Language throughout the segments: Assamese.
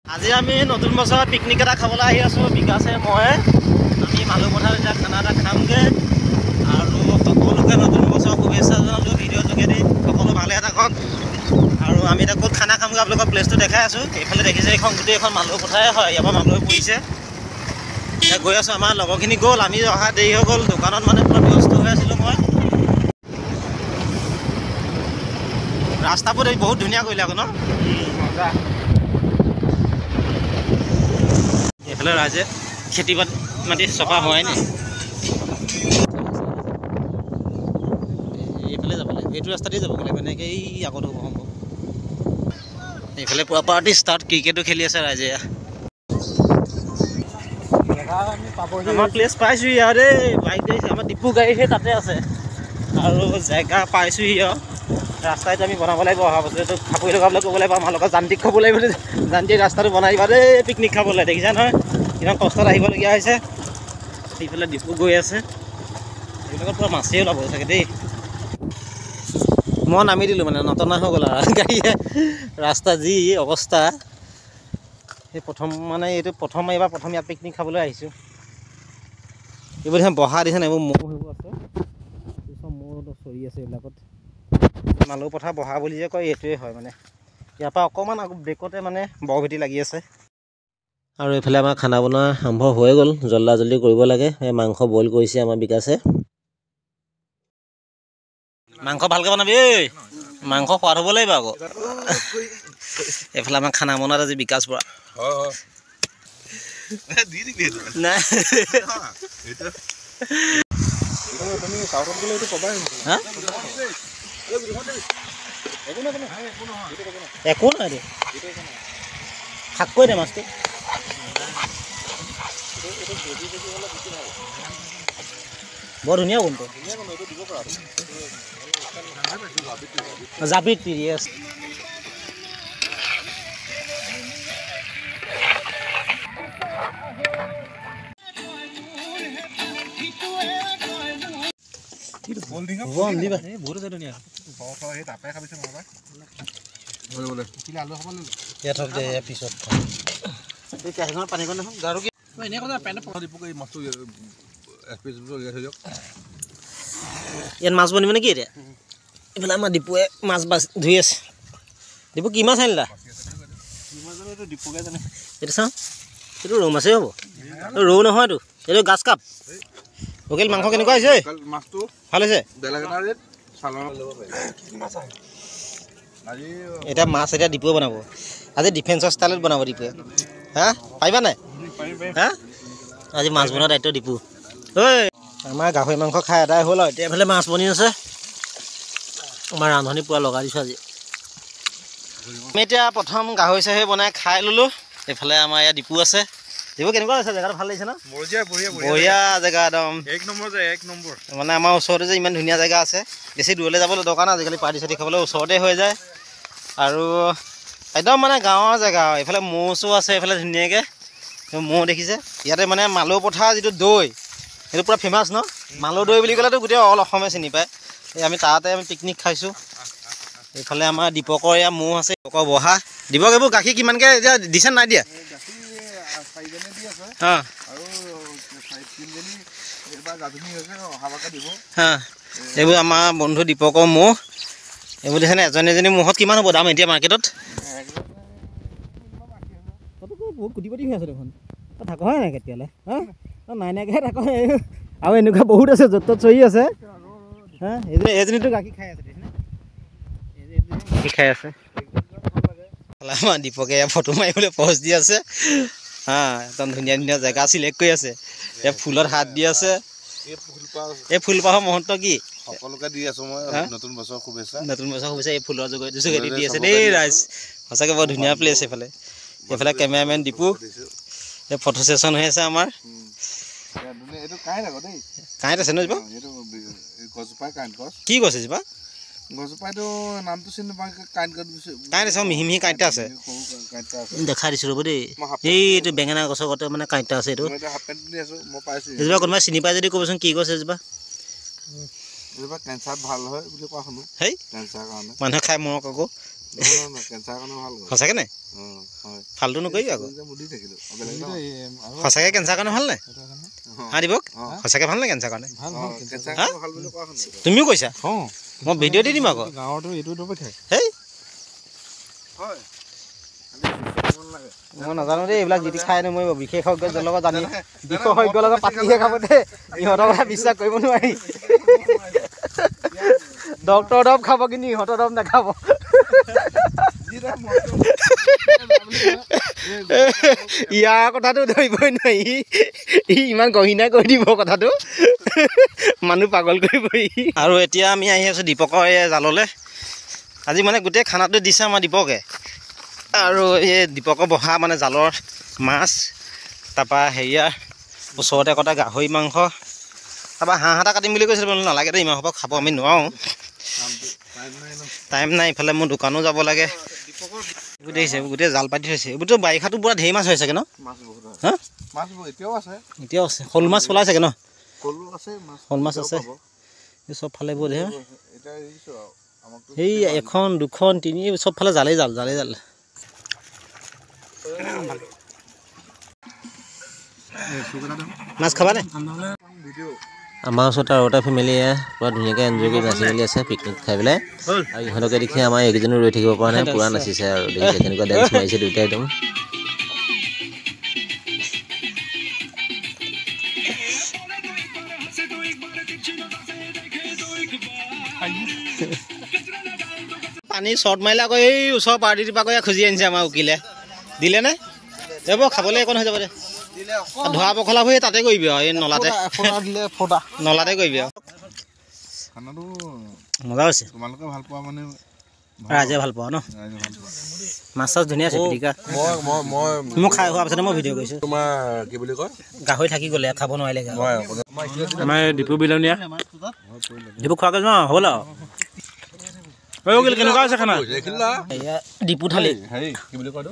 আজি আমি নতুন বছৰ পিকনিক এটা খাবলৈ আহি আছোঁ বিকাশে মই আমি মালৌ পথাৰত এতিয়া খানা এটা খামগৈ আৰু সকলোকে নতুন বছৰ শুভেচ্ছা জনালোঁ ভিডিঅ'ৰ যোগেদি সকলো ভালে থাকক আৰু আমি এতিয়া ক'ত খানা খামগৈ আপোনালোকৰ প্লেচটো দেখাই আছোঁ এইফালে দেখিছে এইখন গোটেই এখন মালৌ পথাৰে হয় ইয়াৰ পৰা মালৌ পৰিছে এতিয়া গৈ আছোঁ আমাৰ লগৰখিনি গ'ল আমি অহা দেৰি হৈ গ'ল দোকানত মানে পুৰা ব্যস্ত হৈ আছিলোঁ মই ৰাস্তাবোৰ বহুত ধুনীয়া কৰিলে আকৌ ন মজা এইফালে ৰাইজে খেতি মাটি চফা হোৱাই নাই এইফালে যাব লাগে এইটো ৰাস্তাতেই যাব লাগিব এনেকৈ এই আগত হ'ব সম্ভৱ এইফালে পুৰা পাৰ্টি ষ্টাৰ্ট ক্ৰিকেটো খেলি আছে ৰাইজে আমাৰ প্লেচ পাইছোঁ ইয়াৰ দেই বাইক দেখিছে আমাৰ ডিপু গাড়ী সেই তাতে আছে আৰু জেগা পাইছোঁহি আৰু ৰাস্তাটো আমি বনাব লাগিব অহা বছৰটো খাপৰি লগাবলৈ ক'ব লাগিব আমাৰ লগত যান্ত্ৰিক খাব লাগিব যান্ত্ৰিক ৰাস্তাটো বনাই দিবা দেই পিকনিক খাবলৈ দেখিছা নহয় ইমান কষ্টত আহিবলগীয়া হৈছে সেইফালে ডিপু গৈ আছে এইবিলাকত পূৰা মাছেই ওলাব চাগে দেই মই নামি দিলোঁ মানে নটনা হৈ গ'ল আৰু গাড়ীয়ে ৰাস্তা যি অৱস্থা সেই প্ৰথম মানে এইটো এইবাৰ প্ৰথম ইয়াত পিকনিক খাবলৈ আহিছোঁ এইবোৰ দেখোন বহা দিছে নাই এইবোৰ মৌ সেইবোৰ আছে চব মৌ চৰি আছে এইবিলাকত মালৌ পথাৰ বহা বুলি যে কয় এইটোৱে হয় মানে ইয়াৰ পৰা অকণমান ব্ৰেকতে মানে বৰভেটি লাগি আছে আৰু এইফালে আমাৰ খানা বনোৱা আৰম্ভ হৈ গ'ল জল্দা জল্দি কৰিব লাগে এই মাংস বইল কৰিছে আমাৰ বিকাশে মাংস ভালকৈ বনাবি ঐ মাংস সোৱাদ হ'ব লাগিব আকৌ এইফালে আমাৰ খানা বনোৱাত আজি বিকাশ পৰা নাই একো নাই দে শাক কৈ দে মাছটো বৰ ধুনীয়া কোনটো জাবিত তিৰি আছে পানী কণ গাৰু ইয়াত মাছ বনিব নেকি এতিয়া এইফালে আমাৰ ডিপুৱে মাছ ধুই আছে ডিপু কি মাছ আনিলা এইটো চাওঁ এইটো ৰৌ মাছেই হ'ব ৰৌ নহয়তো এইটো গাছ কাপ লোকেল মাংস কেনেকুৱা হৈছে ভাল হৈছে এতিয়া মাছ এতিয়া ডিপুৱে বনাব আজি ডিফেন্সৰ ষ্টাইলত বনাব ডিপুৱে হা পাৰিবা নাই হা আজি মাছ বনোৱা দায়িত্ব ডিপু ঐ আমাৰ গাহৰি মাংস খাই আদায় হ'ল আৰু এতিয়া এইফালে মাছ বনি আছে আমাৰ ৰান্ধনি পুৰা লগাই দিছোঁ আজি আমি এতিয়া প্ৰথম গাহৰি চাহৰি বনাই খাই ল'লোঁ এইফালে আমাৰ ইয়াত ডিপু আছে ডিপু কেনেকুৱা আছে জেগাটো ভাল লাগিছে ন বঢ়িয়া জেগা একদম এক নম্বৰ মানে আমাৰ ওচৰতে যে ইমান ধুনীয়া জেগা আছে বেছি দূৰলৈ যাবলৈ দৰকাৰ নাই আজিকালি পাৰ্টি চাৰ্টি খাবলৈ ওচৰতে হৈ যায় আৰু একদম মানে গাঁৱৰ জেগা এইফালে মৌ চৌ আছে এইফালে ধুনীয়াকৈ মৌ দেখিছে ইয়াতে মানে মালৌ পথাৰ যিটো দৈ সেইটো পূৰা ফেমাছ ন মালৌ দৈ বুলি ক'লেতো গোটেই অল অসমে চিনি পায় এই আমি তাতে পিকনিক খাইছোঁ এইফালে আমাৰ দীপকৰ এয়া মৌ আছে দীপকৰ বহা দীপক এইবোৰ গাখীৰ কিমানকৈ এতিয়া দিছে নাই দিয়া অঁ এইবোৰ আমাৰ বন্ধু দীপকৰ মৌ এইবোৰ দিছেনে এজনী মৌহত কিমান হ'ব দাম এতিয়া মাৰ্কেটত বহুত কোটিপতি হৈ আছে দেখোন থাক হয় নাই কেতিয়ালৈ হা নাই নাইকৈ থাক আৰু এনেকুৱা বহুত আছে য'ত ত'ত চৰি আছে হা এজনীতো গাখীৰ খাই আছে গাখীৰ খাই আছে আমাৰ দীপকে ফটো মাৰিবলৈ প'জ দি আছে হা একদম ধুনীয়া ধুনীয়া জেগা চিলেক্ট কৰি আছে এই ফুলত হাত দি আছে এই ফুলপাহৰ মহত্ব কি সকলোকে দি আছো মই নতুন বছৰ শুভেচ্ছা এই ফুলৰ যোগেদি দি আছে দেই ৰাইজ সঁচাকৈ বৰ ধুনীয়া প্লেচ এইফালে কেমেৰামেন ডিপু এই ফটো ছেশ্যন হৈ আছে আমাৰ কাঁইট আছে ন যিবা কি গছ এজোপা গছজোপাইটো নামটো চিনি নাপাওঁ কাঁইট আছে মিহি মিহি কাঁইট আছে দেখাই দিছোঁ ৰ'ব দেই এইটো বেঙেনা গছৰ গতে মানে কাঁইট আছে এইটো এজোপা কোনোবাই চিনি পাই যদি ক'বচোন কি গছ এজোপা কেঞ্চাৰ ভাল হয় বুলি কোৱা শুনো হেই কেঞ্চাৰ কাৰণে মানুহে খাই মৰক আকৌ কেঞ্চাৰ কাৰণে ভাল সঁচাকৈ নাই হয় ফাল্টু নকৰিবি আকৌ মুদি থাকিলো বেলেগ সঁচাকৈ কেঞ্চাৰ কাৰণে ভাল নাই হা দিবক সঁচাকৈ ভাল নাই কেঞ্চাৰ কাৰণে কেঞ্চাৰ ভাল বুলি কোৱা শুনিছো তুমিও কৈছা মই ভিডিঅ' দি দিম আকৌ গাঁৱতো এইটো দৰৱ খায় হেই হয় মই নাজানো দেই এইবিলাক যি টি খাই নমৰিব বিশেষজ্ঞৰ লগত জানি বিশেষজ্ঞৰ লগত পাতিহে খাব দেই ইহঁতৰ কথা বিশ্বাস কৰিব নোৱাৰি ডক্টৰ দৰৱ খাব কিন্তু ইহঁতৰ দৰৱ নাখাব ইয়াৰ কথাটো ধৰিবই নোৱাৰি ই ইমান গহীনাই কৈ দিব কথাটো মানুহ পাগল কৰিবই আৰু এতিয়া আমি আহি আছোঁ দীপকৰ এই জাললৈ আজি মানে গোটেই খানাটো দিছে আমাৰ দীপকে আৰু এই দীপকৰ বহা মানে জালৰ মাছ তাৰপৰা হেৰিয়াৰ ওচৰতে কটা গাহৰি মাংস তাৰপৰা হাঁহ এটা কাটিম বুলি কৈছিলোঁ নালাগে দেই ইমান সৰহ খাব আমি নোৱাৰোঁ টাইম নাই ইফালে মোৰ দোকানো যাব লাগে দেখিছে গোটেই জাল পাতি থৈছে এইবোৰতো বাৰিষাটো পুৰা ঢেৰ মাছ হৈ চাগে ন হা এতিয়াও আছে শ'ল মাছ পলাই চাগে ন শ'ল মাছ আছে এই চবফালে এইবোৰ ধেৰ সেই এখন দুখন তিনি চবফালে জালেই জাল মাছ খাবানে আমাৰ ওচৰত আৰু এটা ফেমিলিয়ে পুৰা ধুনীয়াকৈ এনজয় কৰি নাচি মেলি আছে পিকনিক খাই পেলাই আৰু ইহঁতকে দেখি আমাৰ এইকেইজনো ৰৈ থাকিব পৰা নাই পুৰা নাচিছে আৰু দেখিছে কেনেকুৱা ডেন্স মাৰিছে দুয়োটাই একদম পানী শ্বৰ্ট মাৰিলে আকৌ এই ওচৰৰ পাৰ্টিটোৰ পৰা আকৌ খুজি আনিছে আমাৰ উকিলে দিলেনে যাব খাবলৈ একণ হৈ যাব দে ধৰা পখলা হৈ তাতে কৰিবি আৰু এই নলাতে কৰিবি আৰু মজা হৈছে তোমালোকে ভাল পোৱা মানে ৰাইজে ভাল পোৱা ন মাছ চাছ ধুনীয়া আছে পিটিকা মই খাই হোৱাৰ পিছতে মই ভিডিঅ' কৰিছোঁ তোমাৰ কি বুলি কয় গাহৰি থাকি গ'লে খাব নোৱাৰিলে আমাৰ দীপু বিলনীয়া দীপু খোৱাকৈ যোৱা হ'ল আৰু কেনেকুৱা আছে খানা দীপু থালি হেৰি কি বুলি কয়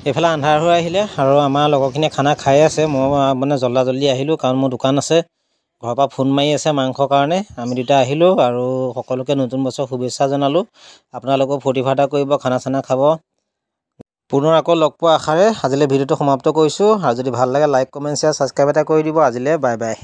এইফালে আন্ধাৰ হৈ আহিলে আৰু আমাৰ লগৰখিনিয়ে খানা খাই আছে মই মানে জল্দি আহিলোঁ কাৰণ মোৰ দোকান আছে ঘৰৰ পৰা ফোন মাৰি আছে মাংসৰ কাৰণে আমি দুটা আহিলোঁ আৰু সকলোকে নতুন বছৰ শুভেচ্ছা জনালোঁ আপোনালোকেও ফূৰ্তি ফাৰ্তা কৰিব খানা চানা খাব পুনৰ আকৌ লগ পোৱা আশাৰে আজিলৈ ভিডিঅ'টো সমাপ্ত কৰিছোঁ আৰু যদি ভাল লাগে লাইক কমেণ্ট শ্বেয়াৰ ছাবস্ক্ৰাইব এটা কৰি দিব আজিলৈ বাই বাই